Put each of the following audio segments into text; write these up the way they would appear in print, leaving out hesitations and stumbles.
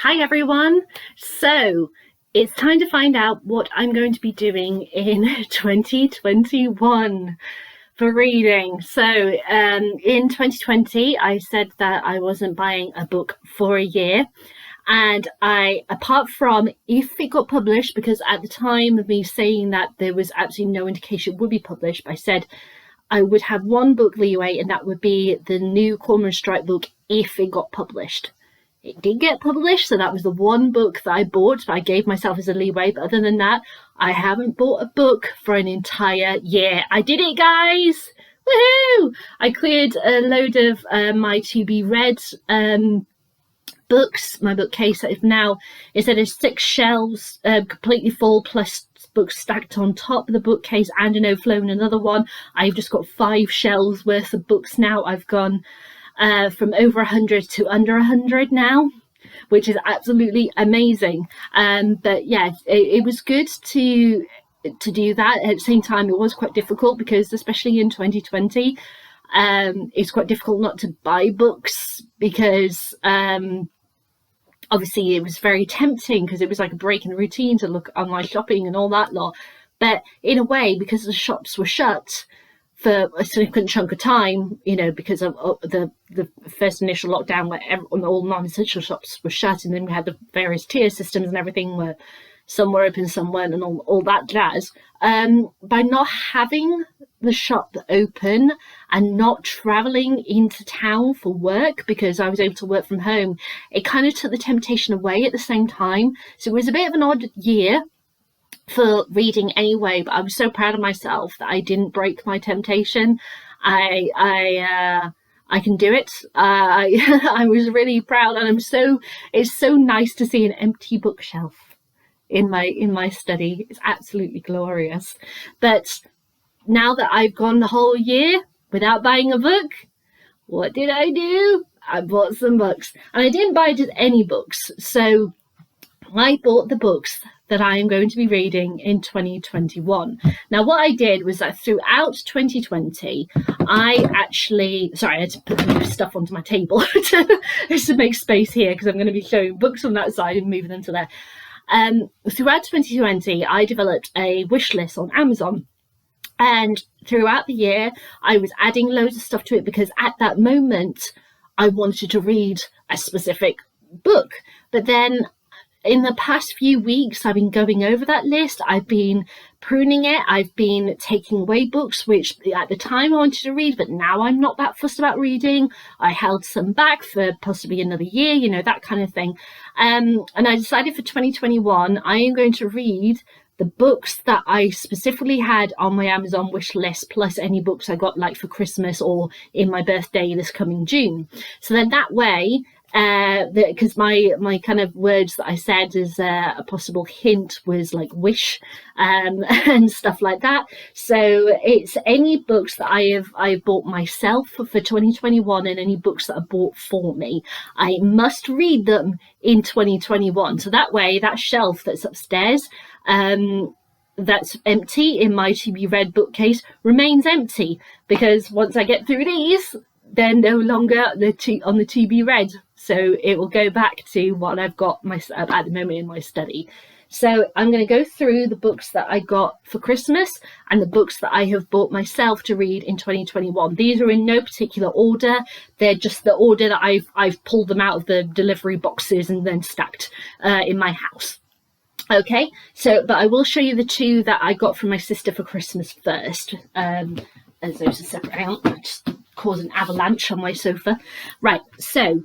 Hi everyone. So it's time to find out what I'm going to be doing in 2021 for reading. So in 2020 I said that I wasn't buying a book for a year, and apart from if it got published, because at the time of me saying that there was absolutely no indication it would be published, I said I would have one book leeway, and that would be the new Cormoran Strike book if it got published. It did get published, so that was the one book that I bought. I gave myself as a leeway, but other than that, I haven't bought a book for an entire year. I did it, guys! Woohoo! I cleared a load of my to-be-read books. My bookcase now, instead of 6 shelves completely full, plus books stacked on top of the bookcase and an overflow in another one, I've just got 5 shelves worth of books now. I've gone from over 100 to under 100 now, which is absolutely amazing. But yeah, it was good to do that. At the same time, it was quite difficult because, especially in 2020, it's quite difficult not to buy books because obviously it was very tempting because it was like a break in the routine to look online shopping and all that lot. But in a way, because the shops were shut for a significant chunk of time, you know, because of the first initial lockdown where all non-essential shops were shut, and then we had the various tier systems and everything where some were open, some weren't, and all that jazz. By not having the shop open and not travelling into town for work, because I was able to work from home, it kind of took the temptation away at the same time. So it was a bit of an odd year for reading anyway, but I was so proud of myself that I didn't break my temptation. I can do it. I was really proud, and it's so nice to see an empty bookshelf in my study. It's absolutely glorious. But now that I've gone the whole year without buying a book, what did I do? I bought some books, and I didn't buy just any books. So I bought the books that I am going to be reading in 2021. Now, what I did was that throughout 2020, I had to put stuff onto my table to make space here, because I'm going to be showing books on that side and moving them to there. Throughout 2020, I developed a wish list on Amazon. And throughout the year, I was adding loads of stuff to it because at that moment, I wanted to read a specific book. But then in the past few weeks, I've been going over that list. I've been pruning it. I've been taking away books, which at the time I wanted to read, but now I'm not that fussed about reading. I held some back for possibly another year, you know, that kind of thing. And I decided for 2021, I am going to read the books that I specifically had on my Amazon wish list, plus any books I got like for Christmas or in my birthday this coming June. So then that way, because my kind of words that I said as a possible hint was like wish and stuff like that. So it's any books that I've bought myself for 2021, and any books that are bought for me. I must read them in 2021. So that way, that shelf that's upstairs, that's empty in my to-be-read bookcase, remains empty, because once I get through these, they're no longer on the to-be-read. So it will go back to what I've got at the moment in my study. So I'm going to go through the books that I got for Christmas and the books that I have bought myself to read in 2021. These are in no particular order. They're just the order that I've pulled them out of the delivery boxes and then stacked in my house. Okay, but I will show you the 2 that I got from my sister for Christmas first. As those are separate out, I just caused an avalanche on my sofa. Right, so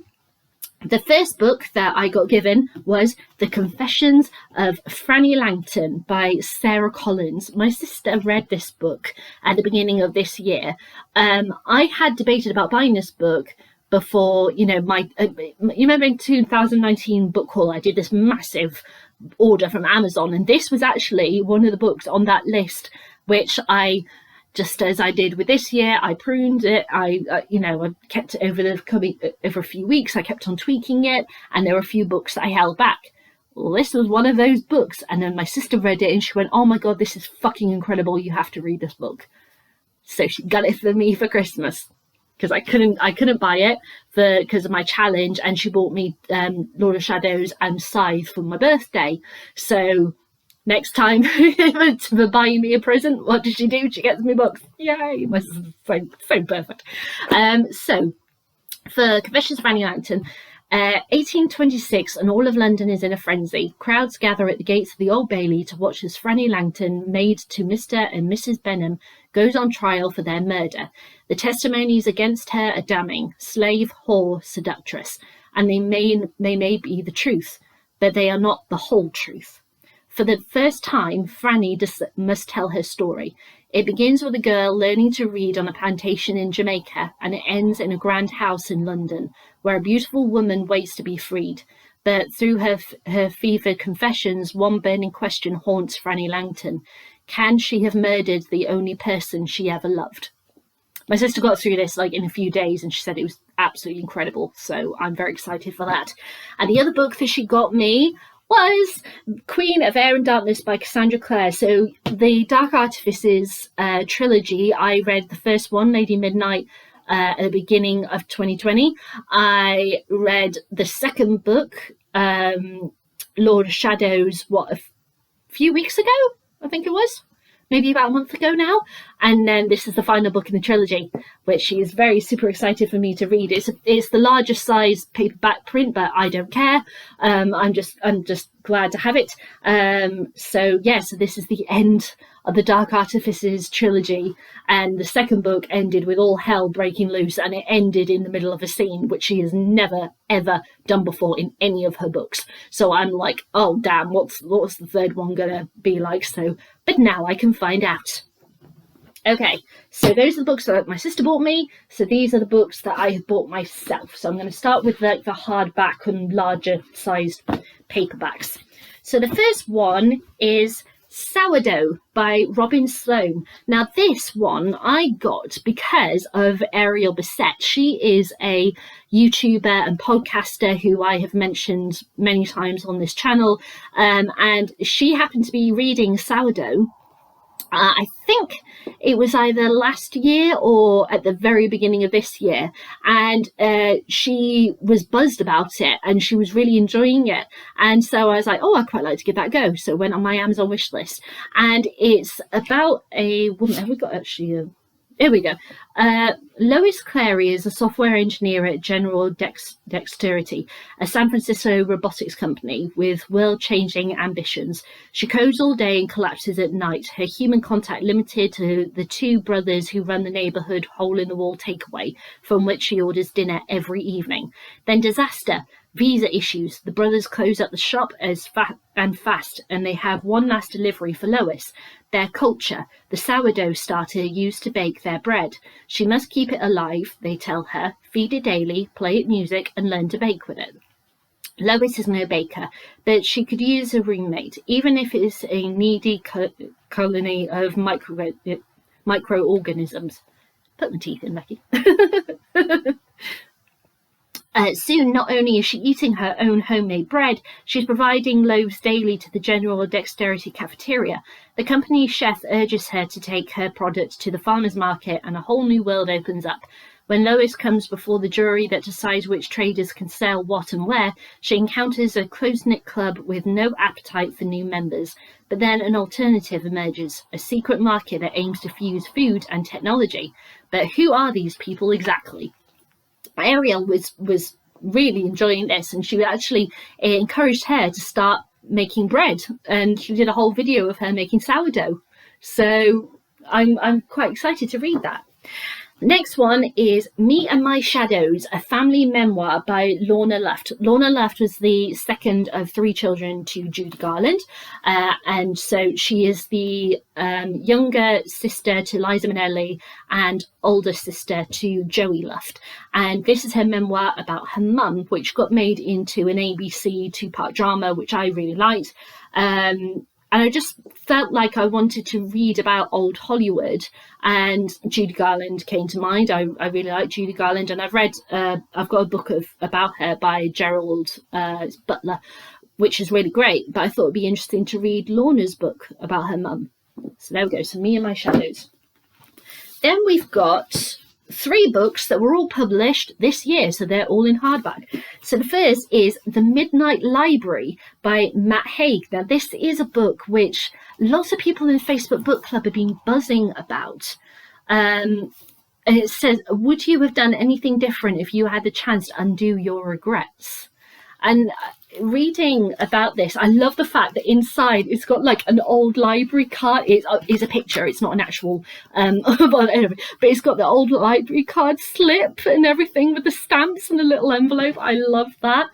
the first book that I got given was The Confessions of Franny Langton by Sarah Collins. My sister read this book at the beginning of this year. I had debated about buying this book before, you know, you remember in 2019 book haul, I did this massive order from Amazon, and this was actually one of the books on that list, which I, just as I did with this year, I pruned it. I kept it over a few weeks. I kept on tweaking it, and there were a few books that I held back. Well, this was one of those books, and then my sister read it, and she went, "Oh my god, this is fucking incredible! You have to read this book." So she got it for me for Christmas. because I couldn't buy it because of my challenge, and she bought me Lord of Shadows and Scythe for my birthday. So next time for buying me a present, what does she do? She gets me books. Yay! My sister's so perfect. So for Confessions of Fanny Langton, 1826, and all of London is in a frenzy. Crowds gather at the gates of the Old Bailey to watch as Franny Langton, maid to Mr. and Mrs. Benham, goes on trial for their murder. The testimonies against her are damning: slave, whore, seductress, and they may be the truth, but they are not the whole truth. For the first time, Franny must tell her story. It begins with a girl learning to read on a plantation in Jamaica, and it ends in a grand house in London, where a beautiful woman waits to be freed. But through her fevered confessions, one burning question haunts Franny Langton. Can she have murdered the only person she ever loved? My sister got through this in a few days, and she said it was absolutely incredible. So I'm very excited for that. And the other book that she got me was Queen of Air and Darkness by Cassandra Clare. So the Dark Artifices trilogy, I read the first one, Lady Midnight, at the beginning of 2020. I read the second book, Lord of Shadows, a few weeks ago, I think it was. Maybe about a month ago now. And then this is the final book in the trilogy, which she is very super excited for me to read. It's the largest size paperback print, but I don't care. I'm just glad to have it. So this is the end of the Dark Artifices trilogy, and the second book ended with all hell breaking loose, and it ended in the middle of a scene, which she has never ever done before in any of her books. So I'm like, oh damn, what's the third one gonna be like? So, but now I can find out. Okay, so those are the books that my sister bought me. So these are the books that I have bought myself. So I'm going to start with the hardback and larger sized paperbacks. So the first one is Sourdough by Robin Sloan. Now this one I got because of Ariel Bissett. She is a YouTuber and podcaster who I have mentioned many times on this channel, and she happened to be reading Sourdough. I think it was either last year or at the very beginning of this year, and she was buzzed about it and she was really enjoying it, and so I was like, oh, I'd quite like to give that a go. So it went on my Amazon wish list, and it's about a woman. Have we got actually here we go. Lois Clary is a software engineer at General Dexterity, a San Francisco robotics company with world-changing ambitions. She codes all day and collapses at night, her human contact limited to the two brothers who run the neighborhood hole-in-the-wall takeaway, from which she orders dinner every evening. Then disaster. Visa issues. The brothers close up the shop fast, and they have one last delivery for Lois. Their culture, the sourdough starter used to bake their bread. She must keep it alive, they tell her, feed it daily, play it music, and learn to bake with it. Lois is no baker, but she could use a roommate, even if it's a needy colony of microorganisms. Put my teeth in, Becky. Soon, not only is she eating her own homemade bread, she's providing loaves daily to the General Dexterity cafeteria. The company's chef urges her to take her product to the farmer's market, and a whole new world opens up. When Lois comes before the jury that decides which traders can sell what and where, she encounters a close-knit club with no appetite for new members. But then an alternative emerges, a secret market that aims to fuse food and technology. But who are these people exactly? Ariel was really enjoying this, and she actually encouraged her to start making bread, and she did a whole video of her making sourdough. So I'm quite excited to read that. Next one is Me and My Shadows, a family memoir by Lorna Luft. Lorna Luft was the second of three children to Judy Garland, and so she is the younger sister to Liza Minnelli and older sister to Joey Luft. And this is her memoir about her mum, which got made into an ABC two-part drama, which I really liked. And I just felt like I wanted to read about old Hollywood, and Judy Garland came to mind. I really like Judy Garland, and I've got a book about her by Gerald Butler, which is really great. But I thought it'd be interesting to read Lorna's book about her mum. So there we go. So Me and My Shadows. Then we've got 3 books that were all published this year, so they're all in hardback. So the first is The Midnight Library by Matt Haig. Now, this is a book which lots of people in the Facebook book club have been buzzing about. And it says, would you have done anything different if you had the chance to undo your regrets? And reading about this, I love the fact that inside it's got like an old library card. It's a picture, it's not an actual but it's got the old library card slip and everything with the stamps and a little envelope. I love that.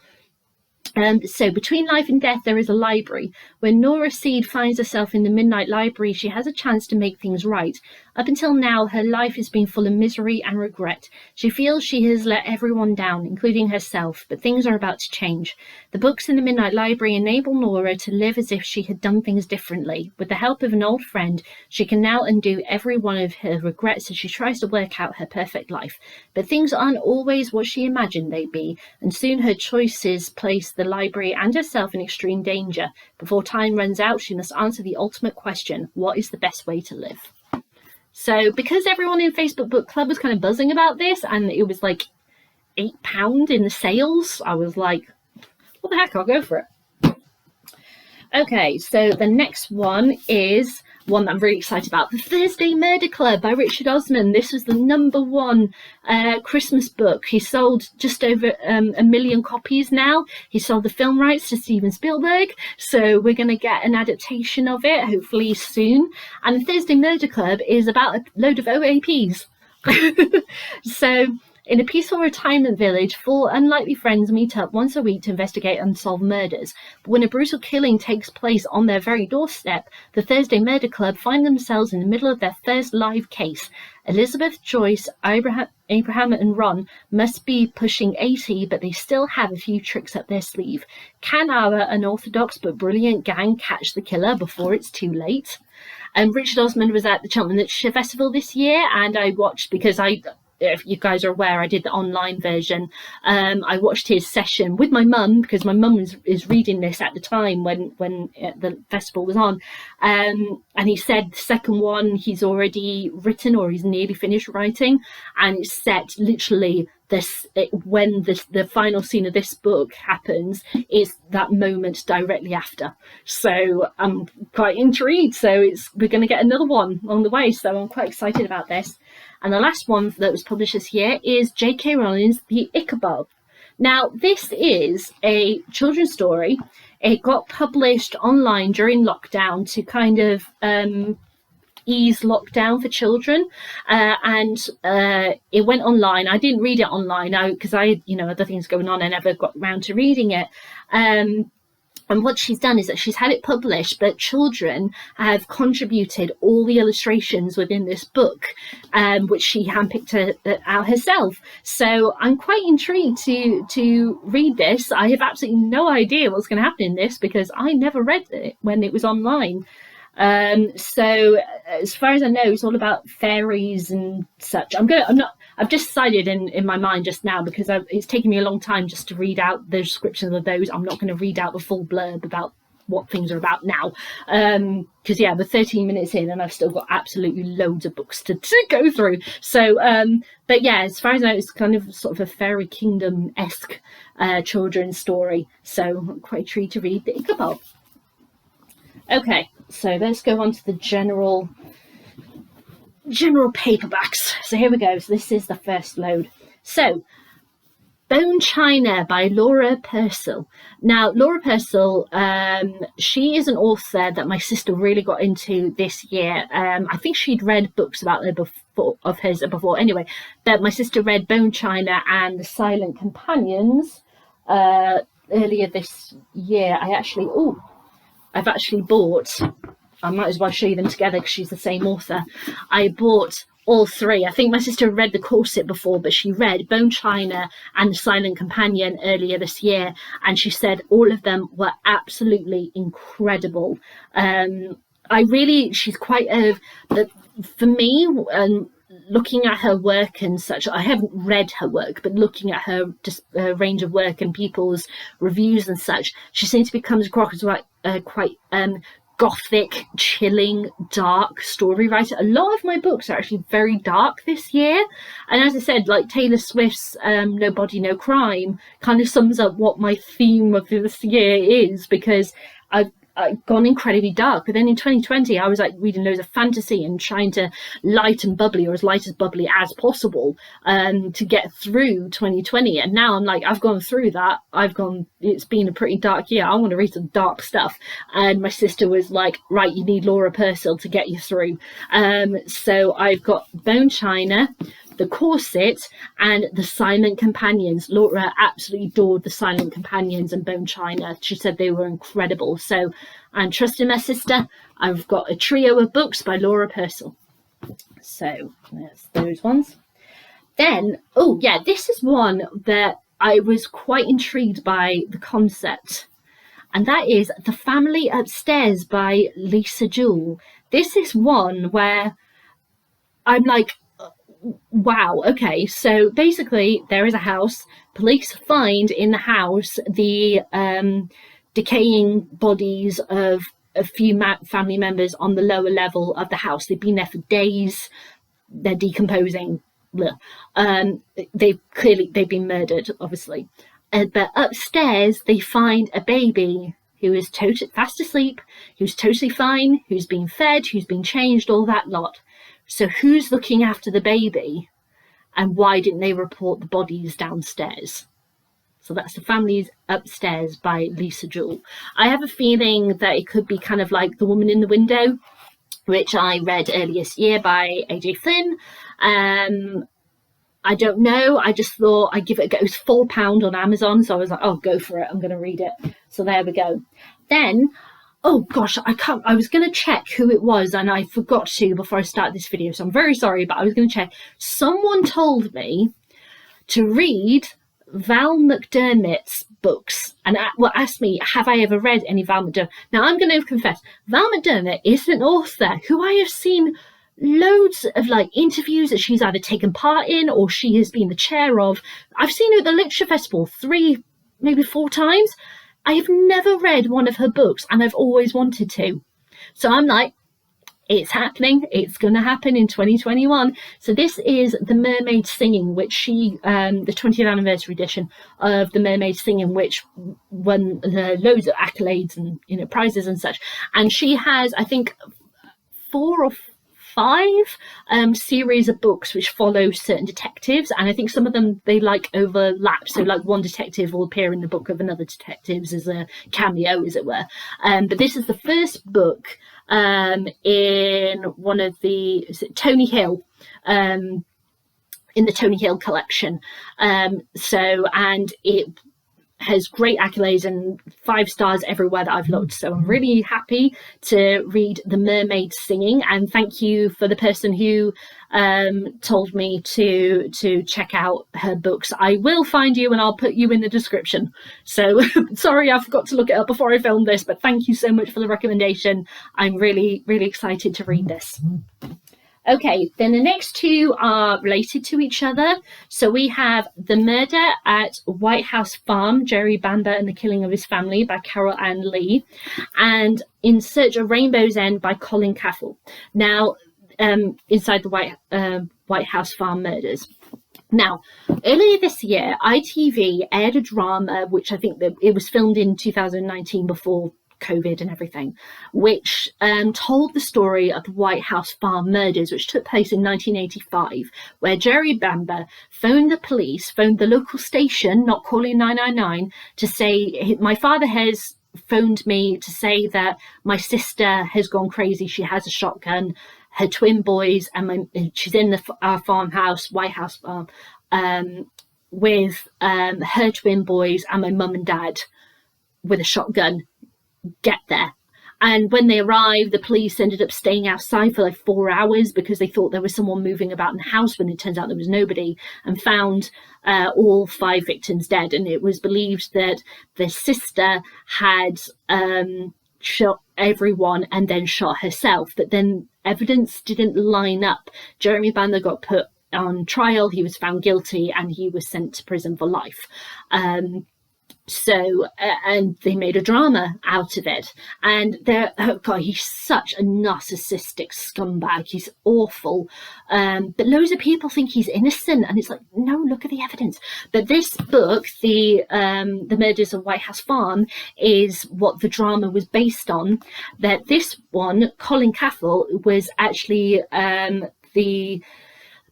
So between life and death, there is a library. When Nora Seed finds herself in the Midnight Library, she has a chance to make things right. Up until now, her life has been full of misery and regret. She feels she has let everyone down, including herself, but things are about to change. The books in the Midnight Library enable Nora to live as if she had done things differently. With the help of an old friend, she can now undo every one of her regrets as she tries to work out her perfect life. But things aren't always what she imagined they'd be, and soon her choices place the library and herself in extreme danger. Before time runs out, she must answer the ultimate question: what is the best way to live? So because everyone in Facebook book club was kind of buzzing about this, and it was like £8 in the sales, I was like, what the heck, I'll go for it. Okay, so the next one is one that I'm really excited about. The Thursday Murder Club by Richard Osman. This was the #1 Christmas book. He sold just over 1 million copies now. He sold the film rights to Steven Spielberg. So we're going to get an adaptation of it, hopefully soon. And the Thursday Murder Club is about a load of OAPs. So in a peaceful retirement village, 4 unlikely friends meet up once a week to investigate unsolved murders. But when a brutal killing takes place on their very doorstep, the Thursday Murder Club find themselves in the middle of their first live case. Elizabeth, Joyce, Abraham and Ron must be pushing 80, but they still have a few tricks up their sleeve. Can our unorthodox but brilliant gang catch the killer before it's too late? Richard Osman was at the Cheltenham Literature Festival this year, and I watched, because if you guys are aware, I did the online version. I watched his session with my mum, because my mum is reading this at the time when the festival was on. And he said the second one he's already written, or he's nearly finished writing, and it's set literally when the final scene of this book happens is that moment directly after. So I'm quite intrigued. So we're going to get another one on the way. So I'm quite excited about this. And the last one that was published this year is J.K. Rowling's The Ichabod. Now, this is a children's story. It got published online during lockdown to kind of ease lockdown for children, and it went online. I didn't read it online because I had other things going on. I never got around to reading it. And what she's done is that she's had it published, but children have contributed all the illustrations within this book, which she handpicked out herself. So I'm quite intrigued to read this. I have absolutely no idea what's going to happen in this, because I never read it when it was online. So as far as I know, it's all about fairies and such. I've just decided in my mind just now, because it's taken me a long time just to read out the descriptions of those. I'm not going to read out the full blurb about what things are about now, because we're 13 minutes in and I've still got absolutely loads of books to go through. So but yeah, as far as I know, it's kind of sort of a fairy kingdom-esque children's story. So I'm quite intrigued to read The Ichabod. Okay, so let's go on to the general paperbacks. So here we go. So this is the first load. So Bone China by Laura Purcell. Now, Laura Purcell, she is an author that my sister really got into this year. I think she'd read books about her before anyway, but my sister read Bone China and The Silent Companions earlier this year. I've actually bought, I might as well show you them together because she's the same author. I bought all 3. I think my sister read The Corset before, but she read Bone China and The Silent Companion earlier this year, and she said all of them were absolutely incredible. She's quite for me, looking at her work and such, I haven't read her work, but looking at her range of work and people's reviews and such, she seems to be comes across as quite gothic, chilling, dark story writer. A lot of my books are actually very dark this year, and as I said, like Taylor Swift's No Body No Crime kind of sums up what my theme of this year is, because I've gone incredibly dark. But then in 2020 I was like reading loads of fantasy and trying to light and bubbly, or as light as bubbly as possible, to get through 2020. And now I'm like, I've gone through that. It's been a pretty dark year. I want to read some dark stuff. And my sister was like, right, you need Laura Purcell to get you through. So I've got Bone China, The Corset, and The Silent Companions. Laura absolutely adored The Silent Companions and Bone China. She said they were incredible. So I'm trusting my sister. I've got a trio of books by Laura Purcell. So that's those ones. Then, oh yeah, this is one that I was quite intrigued by the concept. And that is The Family Upstairs by Lisa Jewell. This is one where I'm like, wow, okay, so basically there is a house. Police find in the house the decaying bodies of a few family members on the lower level of the house. They've been there for days. They're decomposing. They've been murdered, obviously. But upstairs they find a baby who is fast asleep, who's totally fine, who's been fed, who's been changed, all that lot. So who's looking after the baby, and why didn't they report the bodies downstairs? So that's The Family Upstairs by Lisa Jewell. I have a feeling that it could be kind of like The Woman in the Window, which I read earlier this year by AJ Flynn. I don't know. I just thought I'd give it a go. It was £4 on Amazon, so I was like, oh, go for it. I'm going to read it. So there we go. Then, oh gosh, I was going to check who it was, and I forgot to before I started this video, so I'm very sorry, but I was going to check. Someone told me to read Val McDermid's books, and asked me, have I ever read any Val McDermid? Now, I'm going to confess, Val McDermid is an author who I have seen loads of like interviews that she's either taken part in or she has been the chair of. I've seen her at the Literature Festival 3, maybe 4 times. I have never read one of her books, and I've always wanted to. So I'm like, it's happening. It's going to happen in 2021. So this is The Mermaid Singing, which the 20th anniversary edition of The Mermaid Singing, which won loads of accolades and prizes and such. And she has, I think, 4 or 5 series of books which follow certain detectives, and I think some of them they like overlap, so like one detective will appear in the book of another detective's as a cameo, as it were. But this is the first book in one of the Tony Hill, in the Tony Hill collection. And it has great accolades and 5 stars everywhere that I've looked. So I'm really happy to read The Mermaid Singing, and thank you for the person who told me to check out her books. I will find you and I'll put you in the description. So sorry, I forgot to look it up before I filmed this, but thank you so much for the recommendation. I'm really, really excited to read this. Okay, then the next 2 are related to each other. So we have The Murder at White House Farm, Jerry Bamber and the Killing of His Family by Carol Ann Lee, and In Search of Rainbow's End by Colin Caffell. Now, inside the White House Farm murders. Now, earlier this year, ITV aired a drama, which I think that it was filmed in 2019 before COVID and everything, which told the story of the White House Farm murders, which took place in 1985, where Jerry Bamber phoned the local station, not calling 999, to say, my father has phoned me to say that my sister has gone crazy. She has a shotgun, her twin boys, and she's in our farmhouse, White House Farm, with her twin boys and my mum and dad with a shotgun. Get there. And when they arrived, the police ended up staying outside for like 4 hours because they thought there was someone moving about in the house, when it turns out there was nobody, and found all 5 victims dead. And it was believed that the sister had shot everyone and then shot herself, but then evidence didn't line up. Jeremy Bamber got put on trial, he was found guilty, and he was sent to prison for life. So and they made a drama out of it, and oh god, he's such a narcissistic scumbag. He's awful, but loads of people think he's innocent, and it's like, no, look at the evidence. But this book, the Murders of White House Farm, is what the drama was based on. That this one, Colin Cathell, was actually the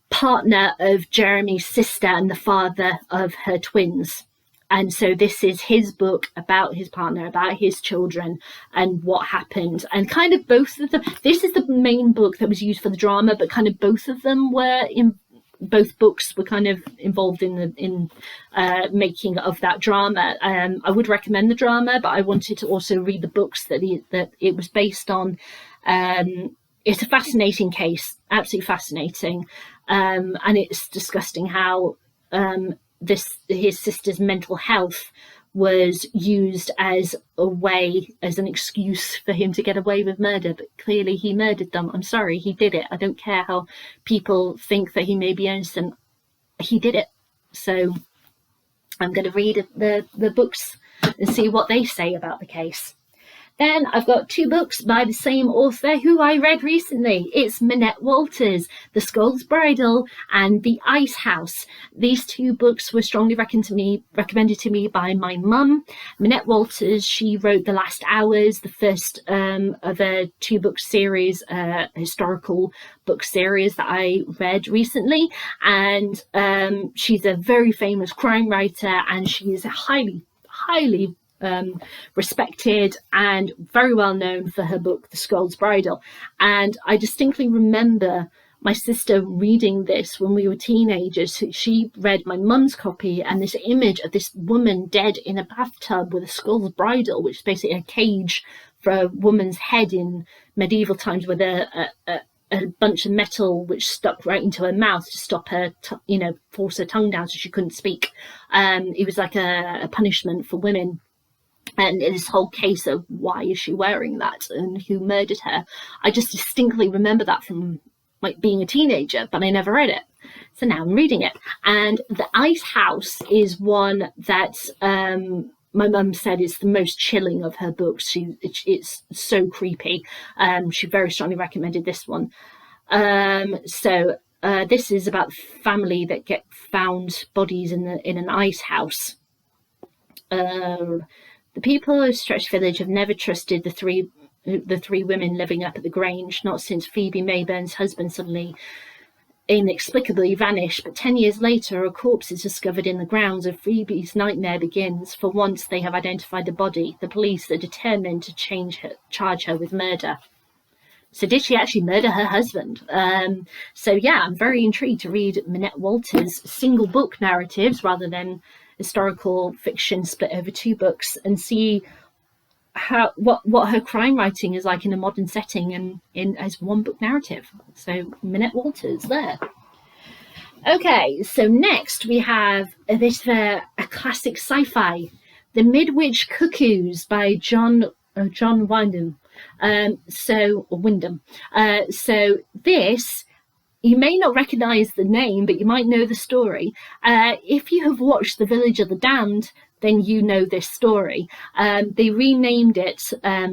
partner of Jeremy's sister and the father of her twins. And so this is his book about his partner, about his children, and what happened. And kind of both of them, this is the main book that was used for the drama, but kind of both of them were in, both books were kind of involved in the making of that drama. I would recommend the drama, but I wanted to also read the books that it was based on. It's a fascinating case, absolutely fascinating, and it's disgusting how his sister's mental health was used as a way, as an excuse for him to get away with murder. But clearly he murdered them. I'm sorry, he did it. I don't care how people think that he may be innocent. He did it. So I'm going to read the books and see what they say about the case. Then I've got 2 books by the same author who I read recently. It's Minette Walters, The Skull's Bridle and The Ice House. These 2 books were strongly recommended to me by my mum. Minette Walters, she wrote The Last Hours, the first of a 2-book series, historical book series that I read recently. And she's a very famous crime writer, and she is highly respected and very well known for her book The Skull's Bridle. And I distinctly remember my sister reading this when we were teenagers. She read my mum's copy, and this image of this woman dead in a bathtub with a skull's bridle, which is basically a cage for a woman's head in medieval times, with a bunch of metal which stuck right into her mouth to stop her, force her tongue down so she couldn't speak. It was like a punishment for women. And this whole case of why is she wearing that and who murdered her. I just distinctly remember that from like being a teenager, but I never read it. So now I'm reading it. And The Ice House is one that my mum said is the most chilling of her books. It's so creepy. She very strongly recommended this one. So this is about family that get found bodies in an ice house. The people of Stretch Village have never trusted the three women living up at the Grange, not since Phoebe Mayburn's husband suddenly inexplicably vanished. But 10 years later, a corpse is discovered in the grounds, and Phoebe's nightmare begins. For once they have identified the body. The police are determined to charge her with murder. So did she actually murder her husband? So yeah, I'm very intrigued to read Minette Walters' single book narratives rather than historical fiction split over 2 books, and see what her crime writing is like in a modern setting and as 1 book narrative. So Minette Walters there. Okay, so next we have this a classic sci-fi, The Midwitch Cuckoos by John Wyndham. So this, you may not recognize the name, but you might know the story. If you have watched The Village of the Damned, then you know this story. They renamed it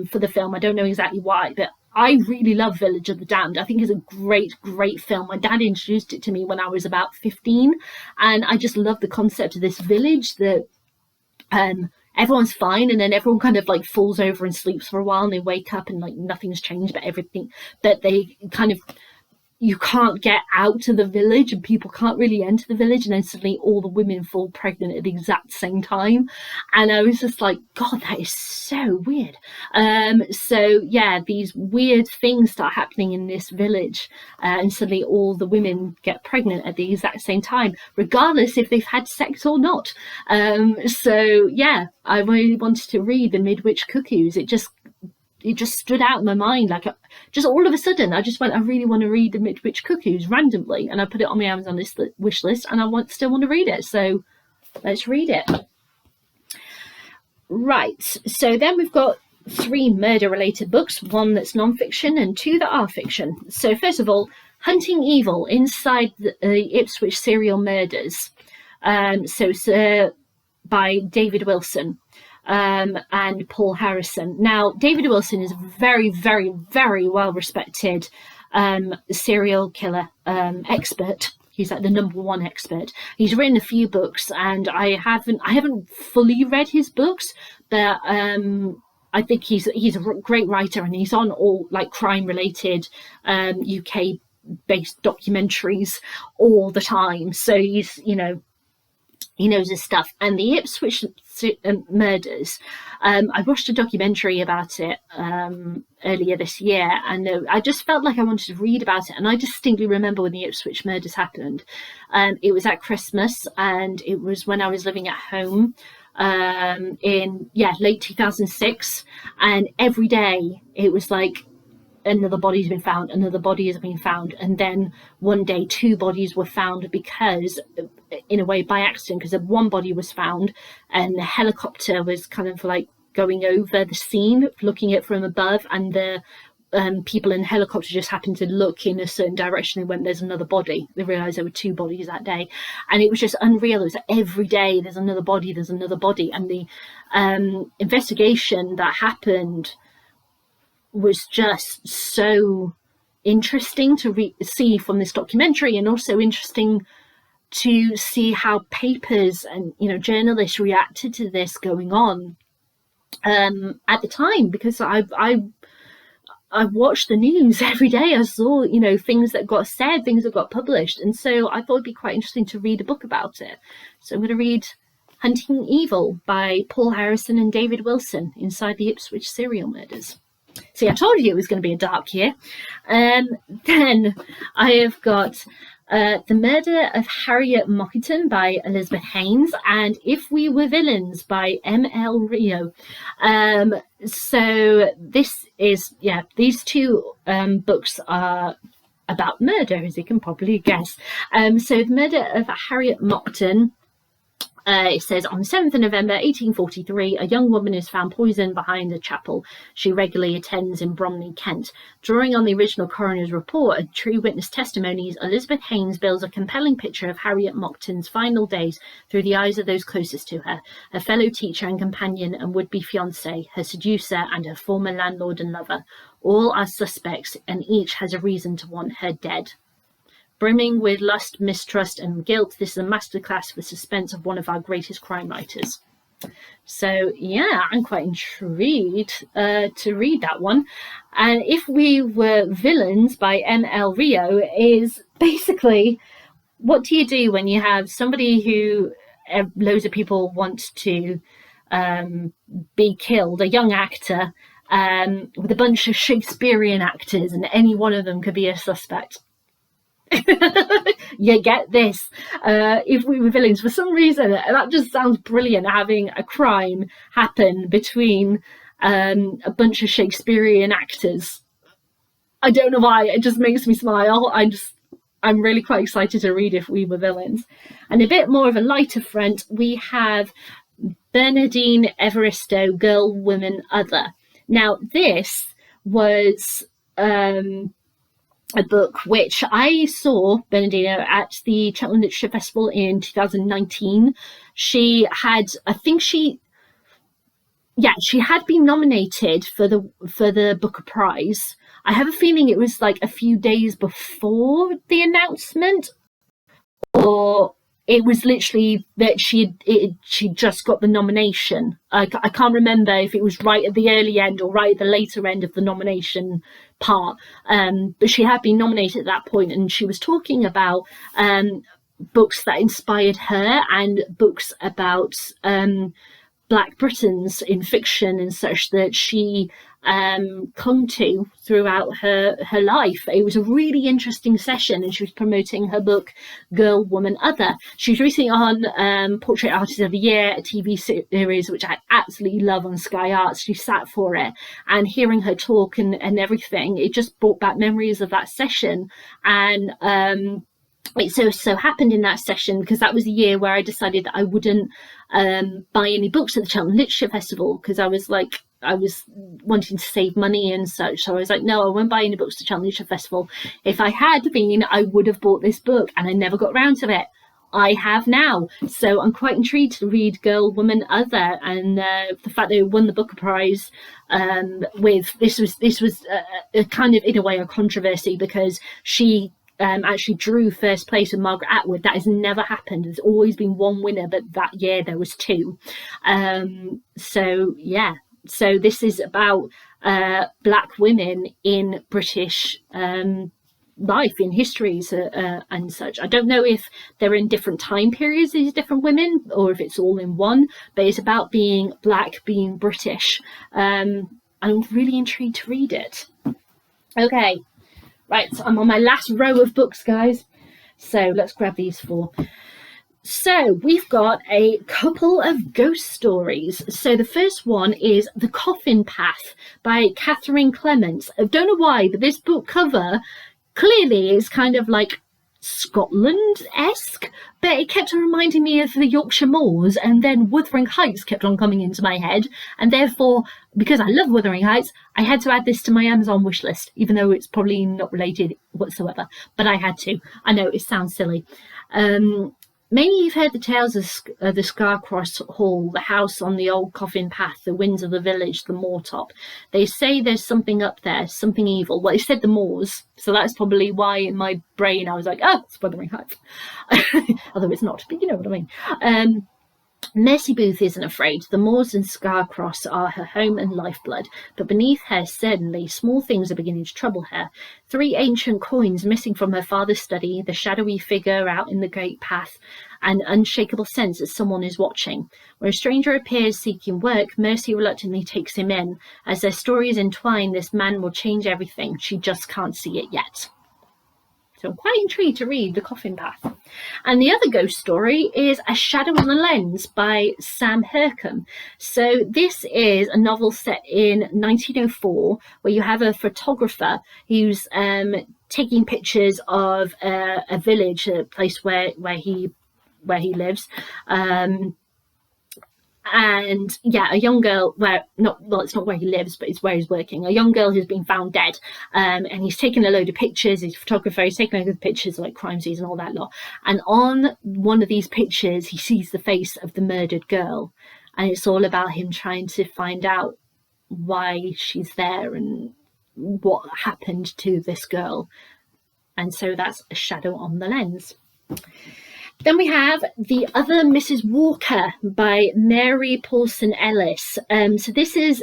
for the film. I don't know exactly why, but I really love Village of the Damned. I think it's a great, great film. My dad introduced it to me when I was about 15, and I just love the concept of this village that everyone's fine, and then everyone kind of like falls over and sleeps for a while, and they wake up and like nothing's changed, but they kind of, you can't get out of the village and people can't really enter the village, and then suddenly all the women fall pregnant at the exact same time. And I was just like, God, that is so weird. So yeah, these weird things start happening in this village, and suddenly all the women get pregnant at the exact same time, regardless if they've had sex or not. So yeah, I really wanted to read The Midwitch Cuckoos. It just stood out in my mind, like just all of a sudden I just went, I really want to read The Midwitch Cuckoos randomly, and I put it on my Amazon wish list, and I still want to read it, so let's read it. Right, so then we've got 3 murder related books, 1 that's non-fiction and 2 that are fiction. So first of all, Hunting Evil, Inside the Ipswich Serial Murders. So it's by David Wilson and Paul Harrison. Now, David Wilson is a very, very, very well respected serial killer expert. He's like the #1 expert. He's written a few books, and I haven't fully read his books, but I think he's a great writer, and he's on all like crime related UK based documentaries all the time. So he's, you know, he knows his stuff. And the Ipswich murders, I watched a documentary about it earlier this year, and I just felt like I wanted to read about it. And I distinctly remember when the Ipswich murders happened. It was at Christmas, and it was when I was living at home in late 2006, and every day it was like, another body's been found, another body has been found, and then one day 2 bodies were found, because in a way by accident, because one body was found and the helicopter was kind of like going over the scene, looking at it from above, and the people in the helicopter just happened to look in a certain direction and went, there's another body. They realized there were 2 bodies that day, and it was just unreal. It was like every day there's another body, there's another body. And the investigation that happened was just so interesting to see from this documentary, and also interesting to see how papers and, you know, journalists reacted to this going on at the time, because I watched the news every day. I saw, you know, things that got said, things that got published, and so I thought it'd be quite interesting to read a book about it. So I'm going to read Hunting Evil by Paul Harrison and David Wilson inside the Ipswich serial murders. See, I told you it was going to be a dark year. Then I have got The Murder of Harriet Mockton by Elizabeth Haynes, and If We Were Villains by M.L. Rio. So this is, these 2 books are about murder, as you can probably guess. So The Murder of Harriet Mockton. It says, on the 7th of November 1843, a young woman is found poisoned behind a chapel she regularly attends in Bromley, Kent. Drawing on the original coroner's report and true witness testimonies, Elizabeth Haynes builds a compelling picture of Harriet Mockton's final days through the eyes of those closest to her, her fellow teacher and companion and would-be fiancé, her seducer and her former landlord and lover. All are suspects, and each has a reason to want her dead. Brimming with lust, mistrust and guilt, this is a masterclass for suspense of one of our greatest crime writers. So yeah, I'm quite intrigued to read that one. And If We Were Villains by M.L. Rio is basically, what do you do when you have somebody who loads of people want to be killed, a young actor with a bunch of Shakespearean actors, and any one of them could be a suspect. You get this. If We Were Villains, for some reason that just sounds brilliant, having a crime happen between a bunch of Shakespearean actors. I don't know why, it just makes me smile. I'm really quite excited to read If We Were Villains. And a bit more of a lighter front, we have Bernardine Evaristo, Girl, Woman, Other. Now this was a book which I saw Bernardino at the Cheltenham Literature Festival in 2019. She had been nominated for the Booker Prize. I have a feeling it was like a few days before the announcement, or it was literally that she just got the nomination. I can't remember if it was right at the early end or right at the later end of the nomination part. But she had been nominated at that point, and she was talking about books that inspired her and books about Black Britons in fiction and such that she clung to throughout her life. It was a really interesting session, and she was promoting her book Girl, Woman, Other. She was recently on Portrait Artist of the Year, a TV series which I absolutely love on Sky Arts. She sat for it, and hearing her talk and everything, it just brought back memories of that session. And it so happened in that session, because that was the year where I decided that I wouldn't buy any books at the Cheltenham Literature Festival, because I was wanting to save money and such. So I was like, no, I won't buy any books at the Cheltenham Literature Festival. If I had been, I would have bought this book, and I never got around to it. I have now. So I'm quite intrigued to read Girl, Woman, Other, and the fact that it won the Booker Prize with this was a kind of, in a way, a controversy, because she actually drew first place with Margaret Atwood. That has never happened. There's always been one winner, but that year there was two. So yeah, so this is about black women in British life, in histories and such. I don't know if they're in different time periods, these different women, or if it's all in one, but it's about being black, being British. I'm really intrigued to read it. Okay, right, I'm on my last row of books, guys, so let's grab these four. So we've got a couple of ghost stories. So the first one is The Coffin Path by Catherine Clements. I don't know why, but this book cover clearly is kind of like Scotland-esque, but it kept on reminding me of the Yorkshire Moors, and then Wuthering Heights kept on coming into my head, and therefore, because I love Wuthering Heights, I had to add this to my Amazon wish list, even though it's probably not related whatsoever, but I had to. I know, it sounds silly. Maybe you've heard the tales of the Scarcross Hall, the house on the old coffin path, the winds of the village, the moortop. They say there's something up there, something evil. Well, it said the moors, so that's probably why in my brain I was like, oh, it's Wuthering Heights. Although it's not, but you know what I mean. Mercy Booth isn't afraid. The moors and Scarcross are her home and lifeblood, but beneath her, certainly, small things are beginning to trouble her. 3 ancient coins missing from her father's study, the shadowy figure out in the great path, an unshakable sense that someone is watching. When a stranger appears seeking work, Mercy reluctantly takes him in. As their stories entwine, this man will change everything. She just can't see it yet. So I'm quite intrigued to read The Coffin Path. And the other ghost story is A Shadow on the Lens by Sam Hercombe. So this is a novel set in 1904, where you have a photographer who's taking pictures of a village, a place where he lives. And yeah, a young girl it's not where he lives, but it's where he's working. A young girl who's been found dead, and he's taken a load of pictures. He's a photographer. He's taken a load of pictures, like crime scenes and all that lot. And on one of these pictures, he sees the face of the murdered girl, and it's all about him trying to find out why she's there and what happened to this girl. And so that's A Shadow on the Lens. Then we have The Other Mrs. Walker by Mary Paulson Ellis. So this is,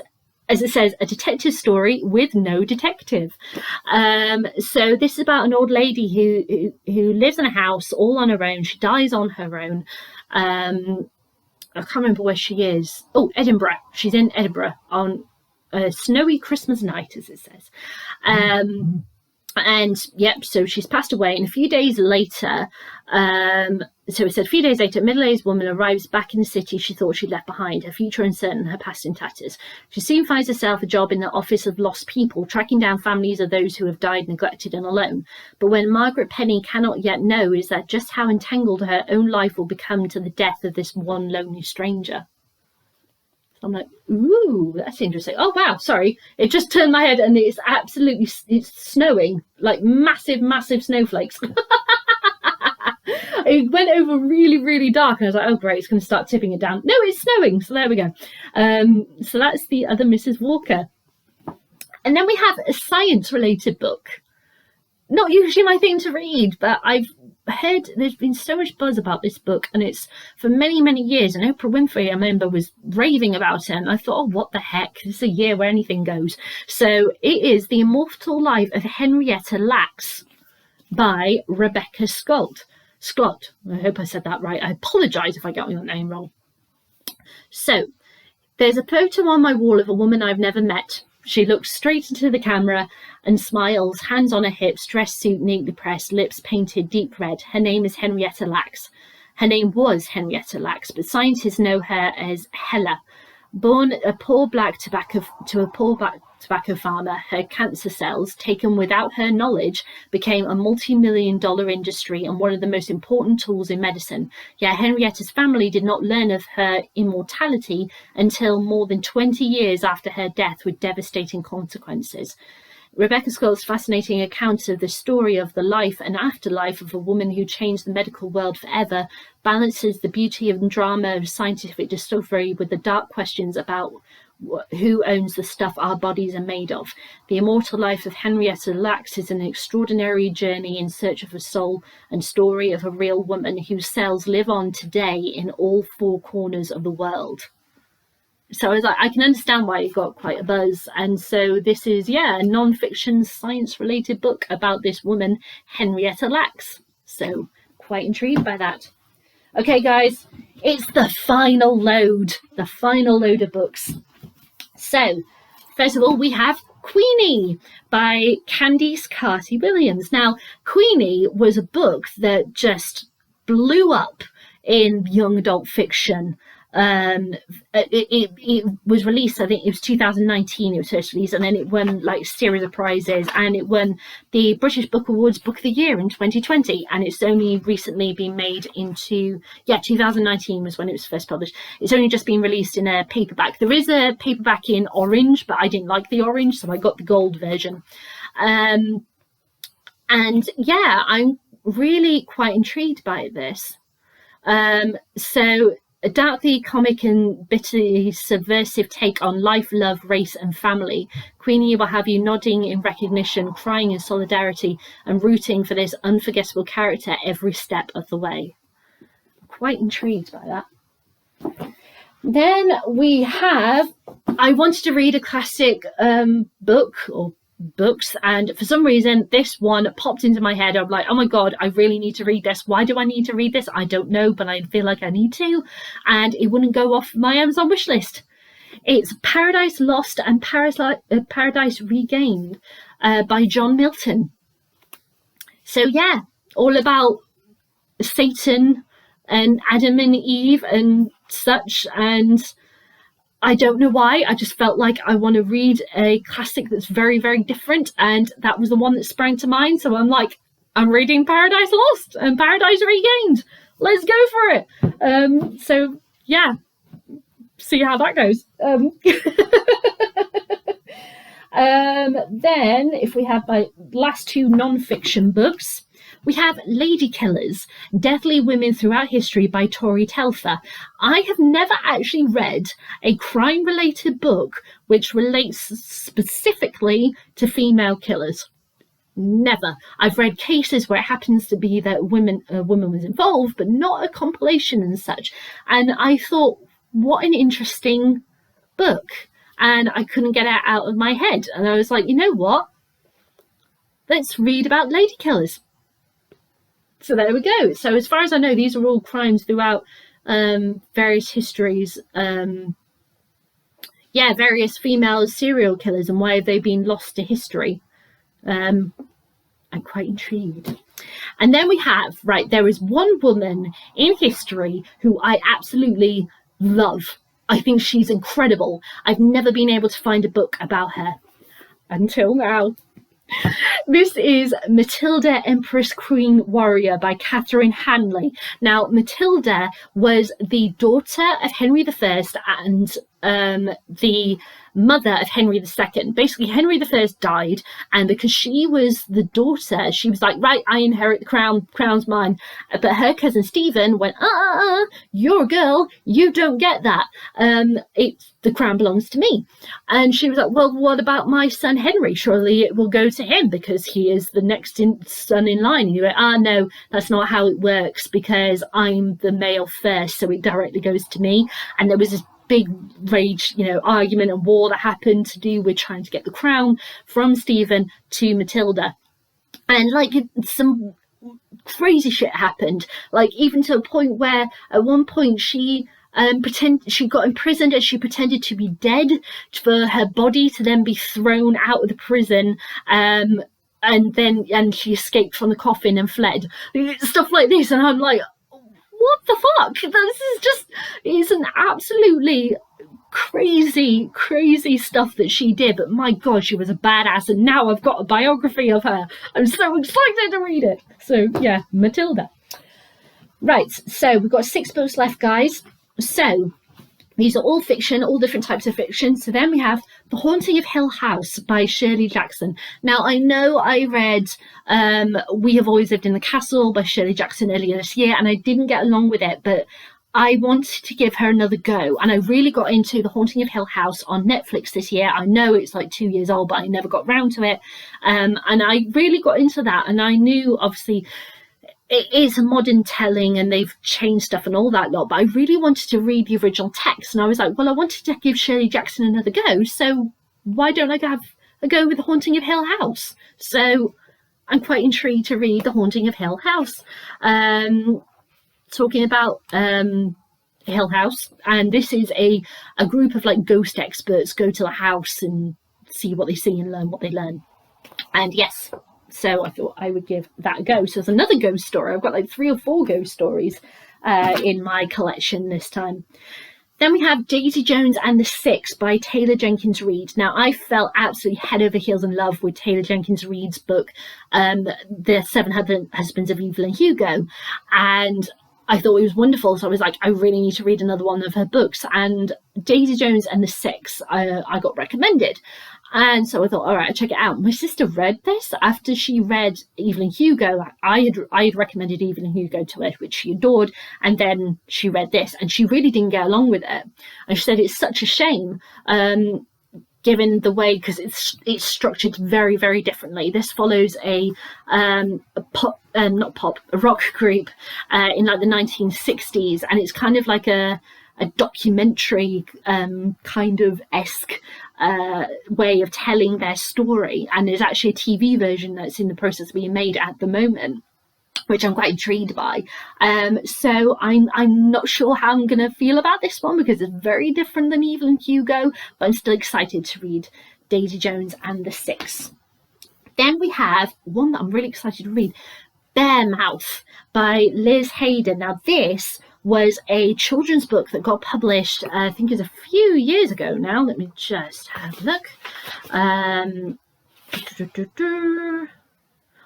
as it says, a detective story with no detective. So this is about an old lady who lives in a house all on her own. She dies on her own. I can't remember where she is. Oh, Edinburgh. She's in Edinburgh on a snowy Christmas night, as it says. And yep, so she's passed away, and a few days later, so it said a few days later, a middle-aged woman arrives back in the city she thought she'd left behind, her future uncertain, her past in tatters. She soon finds herself a job in the Office of Lost People, tracking down families of those who have died neglected and alone. But when Margaret Penny cannot yet know is that just how entangled her own life will become to the death of this one lonely stranger. I'm like, ooh, that's interesting. Oh, wow, sorry. It just turned my head and it's snowing, like massive, massive snowflakes. It went over really, really dark and I was like, oh, great, it's going to start tipping it down. No, it's snowing. So there we go. So that's The Other Mrs. Walker. And then we have a science-related book. Not usually my thing to read, but I've heard there's been so much buzz about this book, and it's for many, many years. And Oprah Winfrey, I remember, was raving about it, and I thought, oh, what the heck? This is a year where anything goes. So it is The Immortal Life of Henrietta Lacks by Rebecca Scott. I hope I said that right. I apologise if I got your name wrong. So there's a photo on my wall of a woman I've never met. She looks straight into the camera and smiles, hands on her hips, dress suit neatly pressed, lips painted deep red. Her name is Henrietta Lacks. Her name was Henrietta Lacks, but scientists know her as Hella. Born a poor black tobacco farmer, her cancer cells, taken without her knowledge, became a multi-million-dollar industry and one of the most important tools in medicine. Yet Henrietta's family did not learn of her immortality until more than 20 years after her death, with devastating consequences. Rebecca Scott's fascinating account of the story of the life and afterlife of a woman who changed the medical world forever balances the beauty and drama of scientific discovery with the dark questions about who owns the stuff our bodies are made of. The immortal life of Henrietta Lacks is an extraordinary journey in search of a soul and story of a real woman whose cells live on today in all four corners of the world. So I was like, I can understand why it got quite a buzz. And so this is, a non-fiction science-related book about this woman, Henrietta Lacks. So quite intrigued by that. Okay, guys, it's the final load of books. So, first of all, we have Queenie by Candice Carty-Williams. Now, Queenie was a book that just blew up in young adult fiction. It was released, I think it was 2019 it was first released, and then it won like a series of prizes, and it won the British Book Awards Book of the Year in 2020, and it's only recently been made into 2019 was when it was first published. It's only just been released in a paperback. There is a paperback in orange, but I didn't like the orange, so I got the gold version. And I'm really quite intrigued by this. So a darkly comic and bitterly subversive take on life, love, race and family, Queenie will have you nodding in recognition, crying in solidarity and rooting for this unforgettable character every step of the way. Quite intrigued by that. Then we have, I wanted to read a classic book or books, and for some reason this one popped into my head. I'm like, oh my god, I really need to read this. Why do I need to read this? I don't know, but I feel like I need to, and it wouldn't go off my Amazon wish list. It's Paradise Lost and Paradise Regained by John Milton. So all about Satan and Adam and Eve and such, and I don't know why, I just felt like I want to read a classic that's very, very different, and that was the one that sprang to mind. So I'm like, I'm reading Paradise Lost and Paradise Regained. Let's go for it. See how that goes. Then if we have my last two non-fiction books, we have Lady Killers, Deadly Women Throughout History by Tori Telfer. I have never actually read a crime-related book which relates specifically to female killers. Never. I've read cases where it happens to be that a woman was involved, but not a compilation and such. And I thought, what an interesting book. And I couldn't get it out of my head. And I was like, you know what? Let's read about lady killers. So there we go. So as far as I know, these are all crimes throughout various histories. Various female serial killers and why have they been lost to history. I'm quite intrigued. And then we have, there is one woman in history who I absolutely love. I think she's incredible. I've never been able to find a book about her until now. This is Matilda Empress Queen Warrior by Catherine Hanley. Now, Matilda was the daughter of Henry I and the mother of Henry II. Basically, Henry I died, and because she was the daughter, she was like, right, I inherit the crown, crown's mine. But her cousin Stephen went, you're a girl, you don't get that. The crown belongs to me. And she was like, well, what about my son Henry? Surely it will go to him because he is the next son in line. And he went, no, that's not how it works because I'm the male first, so it directly goes to me. And there was this big rage, argument and war that happened to do with trying to get the crown from Stephen to Matilda. And some crazy shit happened, even to a point where at one point she got imprisoned and she pretended to be dead for her body to then be thrown out of the prison, and she escaped from the coffin and fled. Stuff like this, and I'm like, what the fuck? It's an absolutely crazy, crazy stuff that she did. But my God, she was a badass. And now I've got a biography of her. I'm so excited to read it. So yeah, Matilda. Right, so we've got 6 books left, guys. So These are all fiction, all different types of fiction. So then we have The Haunting of Hill House by Shirley Jackson. Now, I know I read We Have Always Lived in the Castle by Shirley Jackson earlier this year, and I didn't get along with it, but I wanted to give her another go. And I really got into The Haunting of Hill House on Netflix this year. I know it's like 2 years old, but I never got round to it. And I really got into that. And I knew, obviously, it is a modern telling and they've changed stuff and all that lot, but I really wanted to read the original text. And I was like, well, I wanted to give Shirley Jackson another go, so why don't I have a go with The Haunting of Hill House? So I'm quite intrigued to read The Haunting of Hill House. Talking about Hill House, and this is a group of like ghost experts go to the house and see what they see and learn what they learn. And yes, so I thought I would give that a go. So there's another ghost story. I've got like 3 or 4 ghost stories in my collection this time. Then we have Daisy Jones and the Six by Taylor Jenkins Reid. Now, I fell absolutely head over heels in love with Taylor Jenkins Reid's book, The Seven Husbands of Evelyn Hugo. And I thought it was wonderful. So I was like, I really need to read another one of her books. And Daisy Jones and the Six, I got recommended. And so I thought, all right, I'll check it out. My sister read this after she read Evelyn Hugo. I had recommended Evelyn Hugo to her, which she adored. And then she read this and she really didn't get along with it. And she said it's such a shame, given the way, because it's structured very, very differently. This follows a rock group in like the 1960s. And it's kind of like a documentary kind of esque way of telling their story, and there's actually a TV version that's in the process of being made at the moment, which I'm quite intrigued by. So I'm not sure how I'm going to feel about this one because it's very different than Evelyn Hugo, but I'm still excited to read Daisy Jones and the Six. Then we have one that I'm really excited to read, Bearmouth by Liz Hayden. Now this was a children's book that got published, I think it was a few years ago now. Let me just have a look.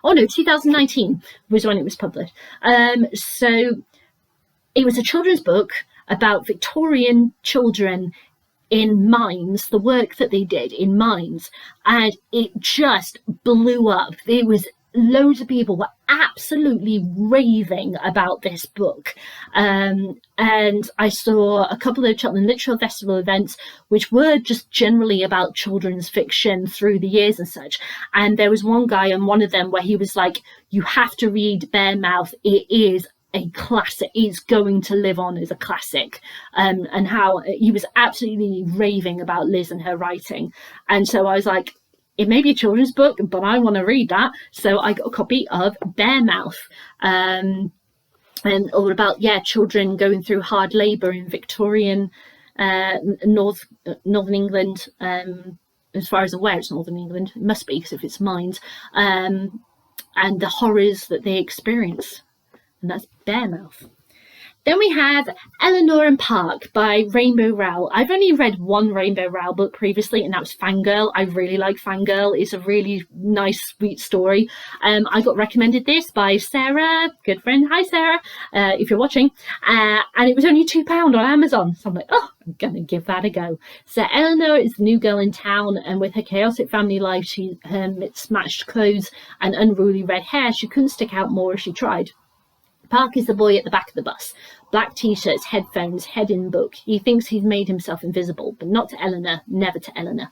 2019 was when it was published. So it was a children's book about Victorian children in mines, the work that they did in mines, and it just blew up. There was loads of people were absolutely raving about this book, and I saw a couple of Cheltenham Literature Festival events which were just generally about children's fiction through the years and such, and there was one guy on one of them where he was like, you have to read Bearmouth, it is a classic, it's going to live on as a classic, and how he was absolutely raving about Liz and her writing. And so I was like, it may be a children's book, but I want to read that. So I got a copy of Bearmouth, and all about, children going through hard labour in Victorian Northern England. As far as I'm aware, it's Northern England. It must be, because if it's mines, and the horrors that they experience. And that's Bearmouth. Then we have Eleanor and Park by Rainbow Rowell. I've only read one Rainbow Rowell book previously, and that was Fangirl. I really like Fangirl. It's a really nice, sweet story. I got recommended this by Sarah, good friend. Hi, Sarah, if you're watching. And it was only £2 on Amazon. So I'm like, oh, I'm going to give that a go. So Eleanor is the new girl in town, and with her chaotic family life, she mismatched clothes and unruly red hair, she couldn't stick out more as she tried. Park is the boy at the back of the bus. Black t-shirts, headphones, head in book. He thinks he's made himself invisible, but not to Eleanor, never to Eleanor.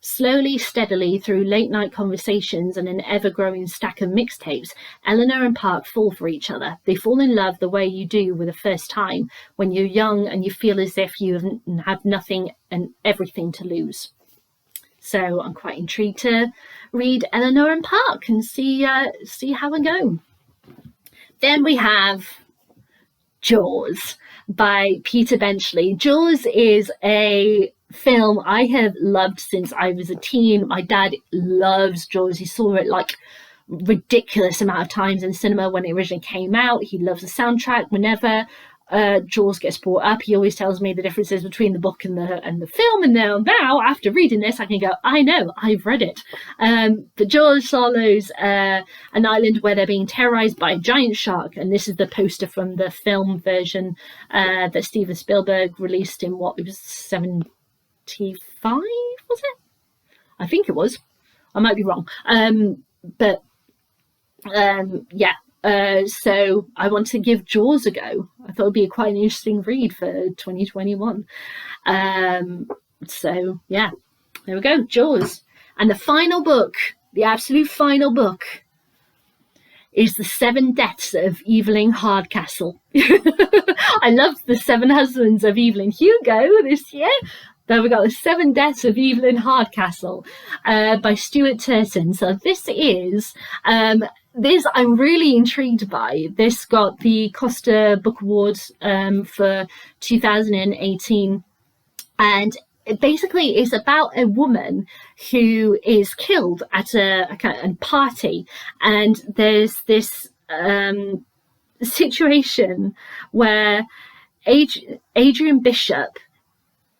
Slowly, steadily, through late-night conversations and an ever-growing stack of mixtapes, Eleanor and Park fall for each other. They fall in love the way you do with a first time, when you're young and you feel as if you have nothing and everything to lose. So I'm quite intrigued to read Eleanor and Park and see how I go. Then we have Jaws by Peter Benchley. Jaws is a film I have loved since I was a teen. My dad loves Jaws. He saw it like ridiculous amount of times in cinema when it originally came out. He loves the soundtrack. Whenever Jaws gets brought up, he always tells me the differences between the book and the film, and now after reading this I can go, I know, I've read it. But Jaws follows an island where they're being terrorized by a giant shark, and this is the poster from the film version that Steven Spielberg released in what, it was 75, was it? I think it was. I might be wrong. But yeah. So I want to give Jaws a go. I thought it'd be quite an interesting read for 2021. So yeah, there we go, Jaws. And the final book, the absolute final book, is The 7 Deaths of Evelyn Hardcastle. I loved The 7 Husbands of Evelyn Hugo this year. Then we got The 7 Deaths of Evelyn Hardcastle by Stuart Turton. So this is this I'm really intrigued by. This got the Costa Book Awards for 2018, and it basically is about a woman who is killed at a party, and there's this situation where Adrian Bishop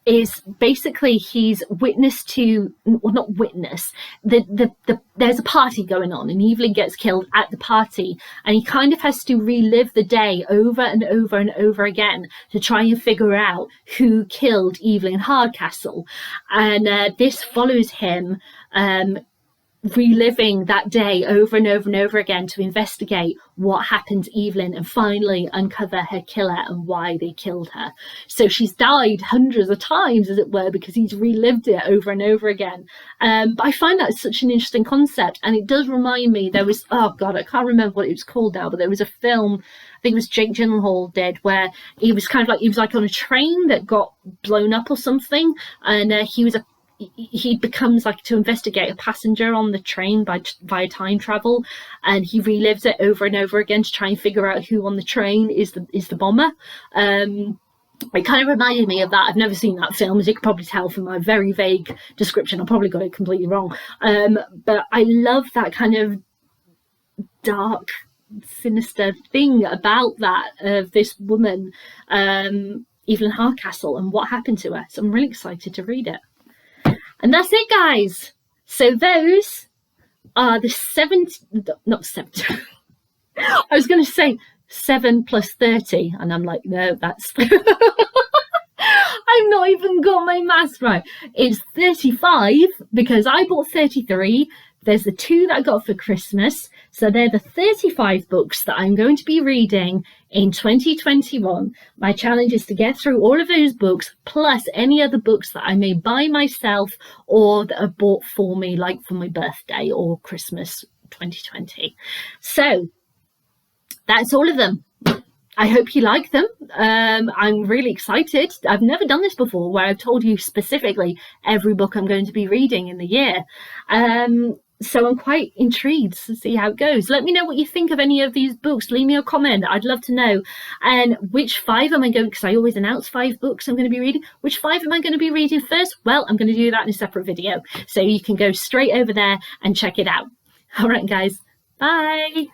is basically, he's witness to, well, not witness, there's a party going on and Evelyn gets killed at the party, and he kind of has to relive the day over and over and over again to try and figure out who killed Evelyn Hardcastle. And this follows him reliving that day over and over and over again to investigate what happened to Evelyn and finally uncover her killer and why they killed her. So she's died hundreds of times, as it were, because he's relived it over and over again. But I find that such an interesting concept, and it does remind me, there was, oh god, I can't remember what it was called now, but there was a film, I think it was Jake Gyllenhaal did, where he was kind of like, he was like on a train that got blown up or something, and he becomes like to investigate a passenger on the train via time travel, and he relives it over and over again to try and figure out who on the train is the bomber. It kind of reminded me of that. I've never seen that film, as you can probably tell from my very vague description. I probably got it completely wrong. But I love that kind of dark, sinister thing about that, of this woman, Evelyn Hardcastle, and what happened to her. So I'm really excited to read it. And that's it, guys. So those are the not 70. I was going to say 7 plus 30. And I'm like, no, that's... I've not even got my maths right. It's 35 because I bought 33. There's the 2 that I got for Christmas. So they're the 35 books that I'm going to be reading in 2021. My challenge is to get through all of those books, plus any other books that I may buy myself or that are bought for me, like for my birthday or Christmas 2020. So that's all of them. I hope you like them. I'm really excited. I've never done this before, where I've told you specifically every book I'm going to be reading in the year. So I'm quite intrigued to see how it goes. Let me know what you think of any of these books. Leave me a comment. I'd love to know. And which 5 am I going, because I always announce 5 books I'm going to be reading. Which 5 am I going to be reading first? Well, I'm going to do that in a separate video. So you can go straight over there and check it out. All right, guys. Bye.